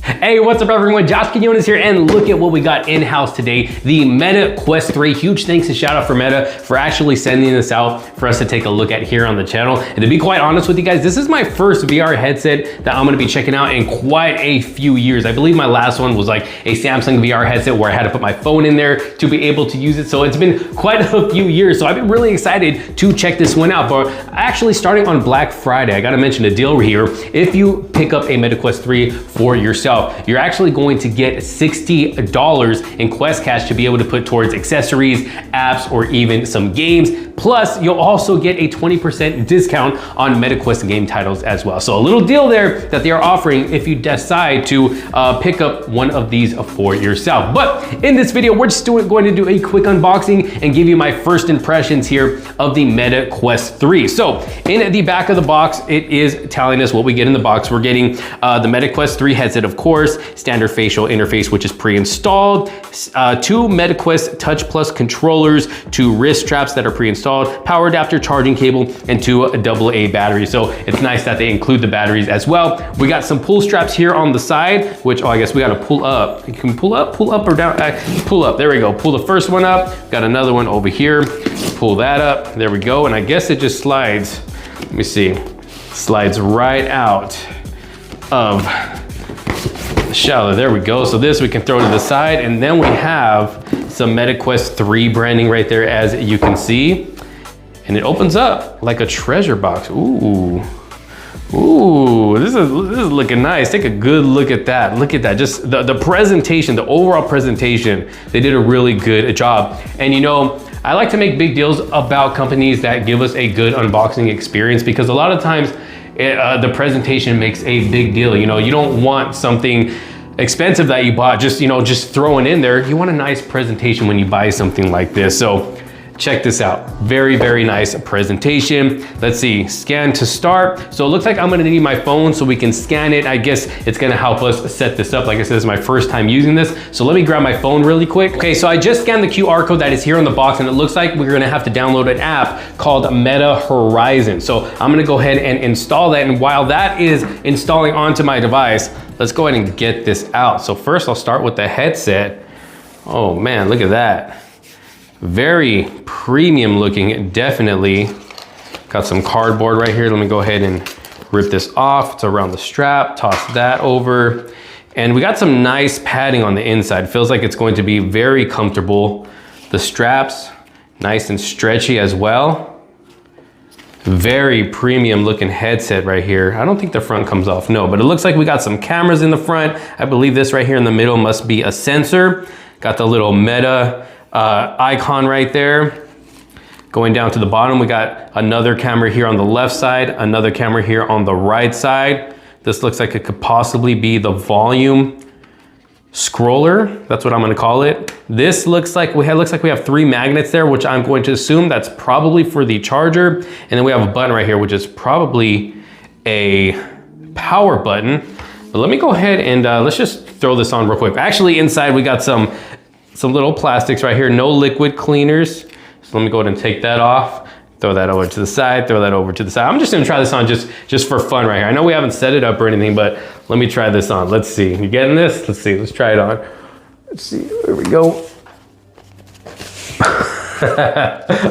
Hey, what's up everyone? Josh Quinones here, and look at what we got in-house today. The Meta Quest 3. Huge thanks and shout out for Meta for actually sending this out for us to take a look at here on the channel. And to be quite honest with you guys, this is my first VR headset that I'm gonna be checking out in quite a few years. I believe my last one was like a Samsung VR headset where I had to put my phone in there to be able to use it. So it's been quite a few years. So I've been really excited to check this one out. But actually starting on Black Friday, I gotta mention a deal here. If you pick up a Meta Quest 3 for yourself, you're actually going to get $60 in Quest Cash to be able to put towards accessories, apps, or even some games. Plus, you'll also get a 20% discount on Meta Quest game titles as well. So a little deal there that they are offering if you decide to pick up one of these for yourself. But in this video, we're just going to do a quick unboxing and give you my first impressions here of the Meta Quest 3. So in the back of the box, it is telling us what we get in the box. We're getting the Meta Quest 3 headset, of course, standard facial interface, which is pre-installed, 2 Meta Quest Touch Plus controllers, 2 wrist straps that are pre-installed, power adapter, charging cable, and 2 AA batteries. So it's nice that they include the batteries as well. We got some pull straps here on the side, which, oh, I guess we gotta pull up. You can pull up or down, pull up, there we go. Pull the first one up, got another one over here, pull that up, there we go. And I guess it just slides, let me see, slides right out of shallow, there we go. So this we can throw to the side, and then we have some Meta Quest 3 branding right there, as you can see. And it opens up like a treasure box. Ooh, ooh, this is looking nice. Take a good look at that. Look at that, just the presentation, the overall presentation. They did a really good job. And you know, I like to make big deals about companies that give us a good unboxing experience, because a lot of times the presentation makes a big deal. You know, you don't want something expensive that you bought just throwing in there. You want a nice presentation when you buy something like this. So check this out, very, very nice presentation. Let's see, scan to start. So it looks like I'm gonna need my phone so we can scan it. I guess it's gonna help us set this up. Like I said, this is my first time using this. So let me grab my phone really quick. Okay, so I just scanned the QR code that is here on the box, and it looks like we're gonna have to download an app called Meta Horizon. So I'm gonna go ahead and install that. And while that is installing onto my device, let's go ahead and get this out. So first I'll start with the headset. Oh man, look at that. Very premium looking, definitely. Got some cardboard right here. Let me go ahead and rip this off. It's around the strap, toss that over. And we got some nice padding on the inside. Feels like it's going to be very comfortable. The straps, nice and stretchy as well. Very premium looking headset right here. I don't think the front comes off, no, but it looks like we got some cameras in the front. I believe this right here in the middle must be a sensor. Got the little Meta icon right there. Going down to the bottom, we got another camera here on the left side, another camera here on the right side. This looks like it could possibly be the volume scroller. That's what I'm gonna call it. This looks like we have 3 magnets there, which I'm going to assume that's probably for the charger. And then we have a button right here, which is probably a power button. But let me go ahead and let's just throw this on real quick. Actually, inside we got some little plastics right here, no liquid cleaners. So let me go ahead and take that off, throw that over to the side, throw that over to the side. I'm just gonna try this on just for fun right here. I know we haven't set it up or anything, but let me try this on. Let's see, you getting this? Let's see, let's try it on. Let's see, there we go.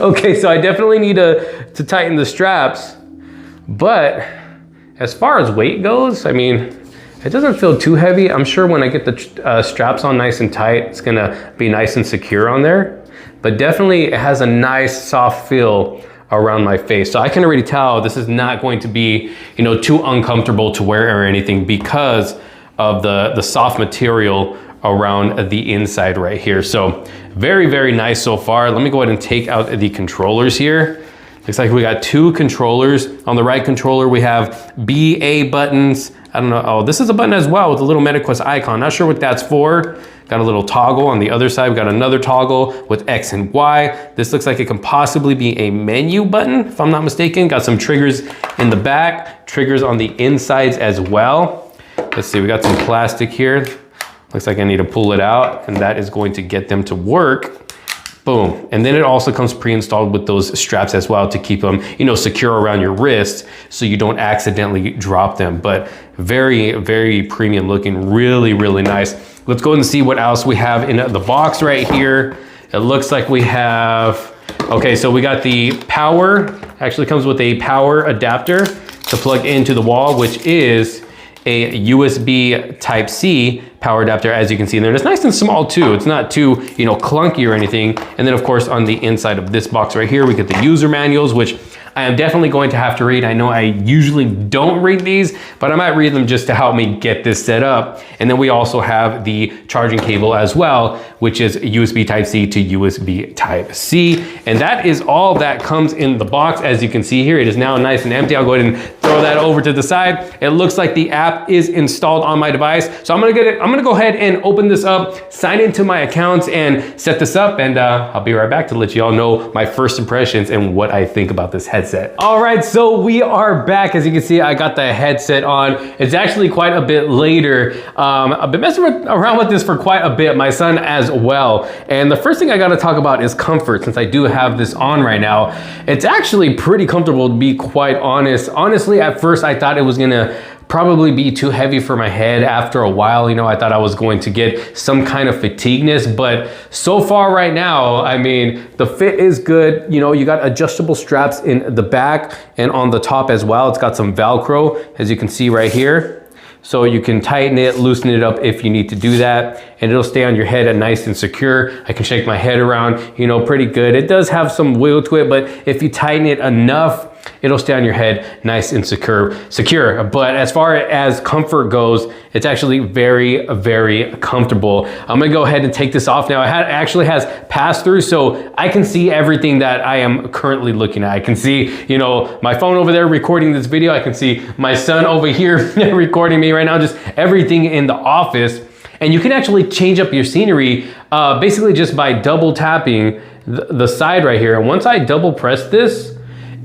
Okay, so I definitely need to tighten the straps, but as far as weight goes, I mean, it doesn't feel too heavy. I'm sure when I get the straps on nice and tight, it's gonna be nice and secure on there. But definitely it has a nice soft feel around my face. So I can already tell this is not going to be, you know, too uncomfortable to wear or anything because of the soft material around the inside right here. So very, very nice so far. Let me go ahead and take out the controllers here. Looks like we got 2 controllers. On the right controller, we have B, A buttons. I don't know, oh, this is a button as well with a little Meta Quest icon. Not sure what that's for. Got a little toggle on the other side. We got another toggle with X and Y. This looks like it can possibly be a menu button, if I'm not mistaken. Got some triggers in the back, triggers on the insides as well. Let's see, we got some plastic here. Looks like I need to pull it out, and that is going to get them to work. Boom. And then it also comes pre-installed with those straps as well to keep them, you know, secure around your wrist so you don't accidentally drop them. But very, very premium looking, really, really nice. Let's go and see what else we have in the box right here. It looks like we have, okay, so we got the power, actually comes with a power adapter to plug into the wall, which is a USB Type-C power adapter, as you can see in there. And it's nice and small too. It's not too, you know, clunky or anything. And then of course on the inside of this box right here, we get the user manuals, which I am definitely going to have to read. I know I usually don't read these, but I might read them just to help me get this set up. And then we also have the charging cable as well, which is USB Type-C to USB Type-C. And that is all that comes in the box. As you can see here, it is now nice and empty. I'll go ahead and throw that over to the side. It looks like the app is installed on my device. So I'm gonna go ahead and open this up, sign into my accounts and set this up. And I'll be right back to let you all know my first impressions and what I think about this headset. All right, so we are back. As you can see, I got the headset on. It's actually quite a bit later. I've been messing around with this for quite a bit, my son as well. And the first thing I gotta talk about is comfort, since I do have this on right now. It's actually pretty comfortable, to be quite honest. Honestly, at first I thought it was gonna probably be too heavy for my head. After a while, you know, I thought I was going to get some kind of fatigueness, but so far right now, I mean, the fit is good. You know, you got adjustable straps in the back and on the top as well. It's got some Velcro, as you can see right here. So you can tighten it, loosen it up if you need to do that, and it'll stay on your head nice and secure. I can shake my head around, you know, pretty good. It does have some wiggle to it, but if you tighten it enough, it'll stay on your head nice and secure. But as far as comfort goes, it's actually very, very comfortable. I'm gonna go ahead and take this off now. It actually has pass-through, so I can see everything that I am currently looking at. I can see, you know, my phone over there recording this video. I can see my son over here recording me right now, just everything in the office. And you can actually change up your scenery basically just by double tapping the side right here. And once I double press this,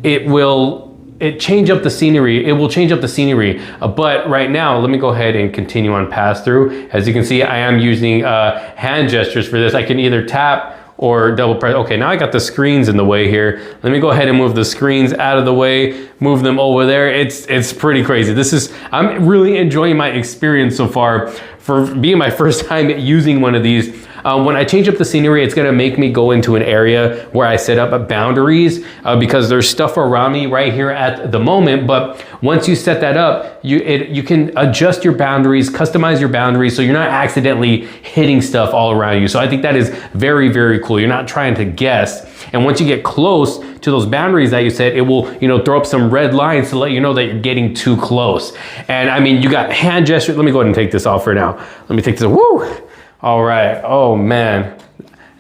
it will change up the scenery. It will change up the scenery. But right now, let me go ahead and continue on pass through. As you can see, I am using hand gestures for this. I can either tap or double press. Okay, now I got the screens in the way here. Let me go ahead and move the screens out of the way, move them over there. It's pretty crazy. I'm really enjoying my experience so far for being my first time using one of these. When I change up the scenery, it's gonna make me go into an area where I set up boundaries because there's stuff around me right here at the moment. But once you set that up, you can adjust your boundaries, customize your boundaries so you're not accidentally hitting stuff all around you. So I think that is very, very cool. You're not trying to guess. And once you get close to those boundaries that you set, it will, you know, throw up some red lines to let you know that you're getting too close. And I mean, you got hand gestures. Let me go ahead and take this off for now. Let me take this, woo! All right, oh man.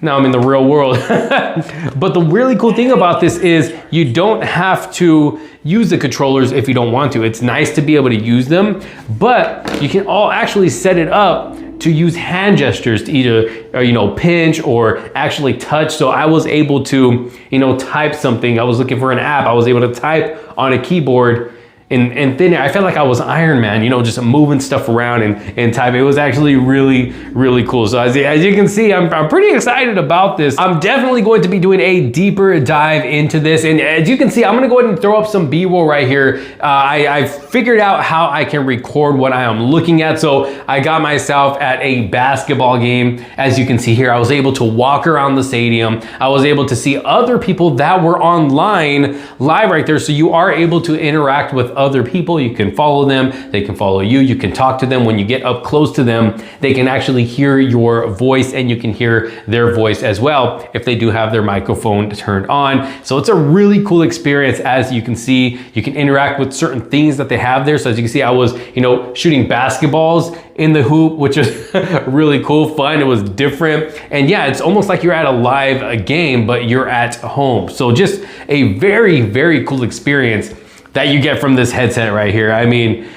Now I'm in the real world. But the really cool thing about this is you don't have to use the controllers if you don't want to. It's nice to be able to use them, but you can all actually set it up to use hand gestures to either, you know, pinch or actually touch. So I was able to, you know, type something. I was looking for an app. I was able to type on a keyboard in thin air. I felt like I was Iron Man, you know, just moving stuff around and typing. It was actually really, really cool. So as you can see, I'm pretty excited about this. I'm definitely going to be doing a deeper dive into this. And as you can see, I'm gonna go ahead and throw up some B-roll right here. I figured out how I can record what I am looking at. So I got myself at a basketball game. As you can see here, I was able to walk around the stadium. I was able to see other people that were online live right there. So you are able to interact with other people. You can follow them, they can follow you, you can talk to them. When you get up close to them, they can actually hear your voice and you can hear their voice as well if they do have their microphone turned on. So it's a really cool experience. As you can see, you can interact with certain things that they have there. So as you can see, I was, you know, shooting basketballs in the hoop, which is really cool, fun. It was different. And yeah, it's almost like you're at a live game, but you're at home. So just a very, very cool experience that you get from this headset right here. I mean,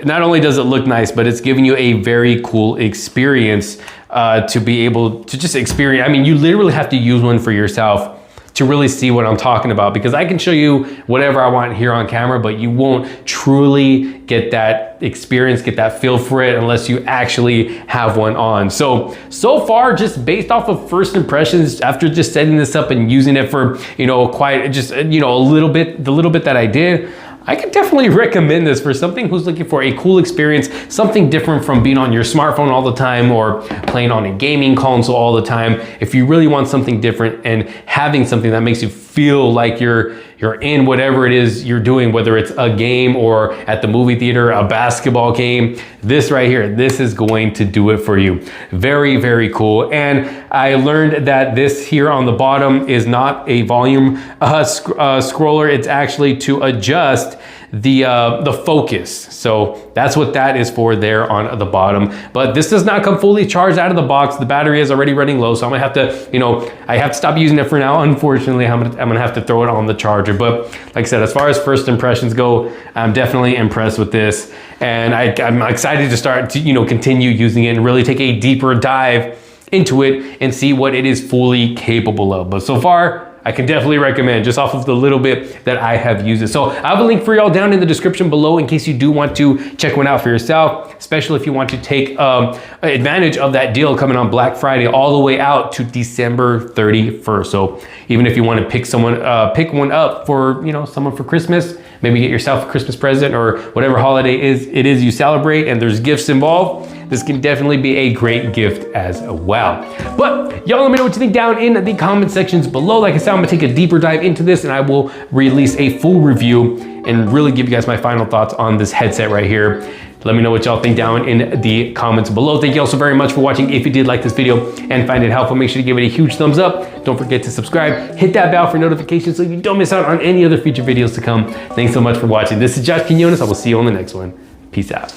not only does it look nice, but it's giving you a very cool experience to be able to just experience. I mean, you literally have to use one for yourself to really see what I'm talking about, because I can show you whatever I want here on camera, but you won't truly get that experience, get that feel for it unless you actually have one on. So far, just based off of first impressions, after just setting this up and using it for, quite just, the little bit that I did, I could definitely recommend this for something who's looking for a cool experience, something different from being on your smartphone all the time or playing on a gaming console all the time. If you really want something different and having something that makes you feel like you're in whatever it is you're doing, whether it's a game or at the movie theater, a basketball game, this right here, this is going to do it for you. Very, very cool. And I learned that this here on the bottom is not a volume scroller. It's actually to adjust the focus. So that's what that is for there on the bottom. But this does not come fully charged out of the box. The battery is already running low, so I'm gonna have to, I have to stop using it for now. Unfortunately, I'm gonna have to throw it on the charger. But like I said, as far as first impressions go, I'm definitely impressed with this. And I'm excited to start to, continue using it and really take a deeper dive into it and see what it is fully capable of. But so far, I can definitely recommend, just off of the little bit that I have used it. So I have a link for y'all down in the description below in case you do want to check one out for yourself, especially if you want to take advantage of that deal coming on Black Friday all the way out to December 31st. So even if you want to pick one up for, someone for Christmas, maybe get yourself a Christmas present or whatever holiday it is you celebrate and there's gifts involved, this can definitely be a great gift as well. But y'all let me know what you think down in the comment sections below. Like I said, I'm gonna take a deeper dive into this and I will release a full review and really give you guys my final thoughts on this headset right here. Let me know what y'all think down in the comments below. Thank you all so very much for watching. If you did like this video and find it helpful, make sure to give it a huge thumbs up. Don't forget to subscribe, hit that bell for notifications so you don't miss out on any other future videos to come. Thanks so much for watching. This is Josh Quinones. I will see you on the next one. Peace out.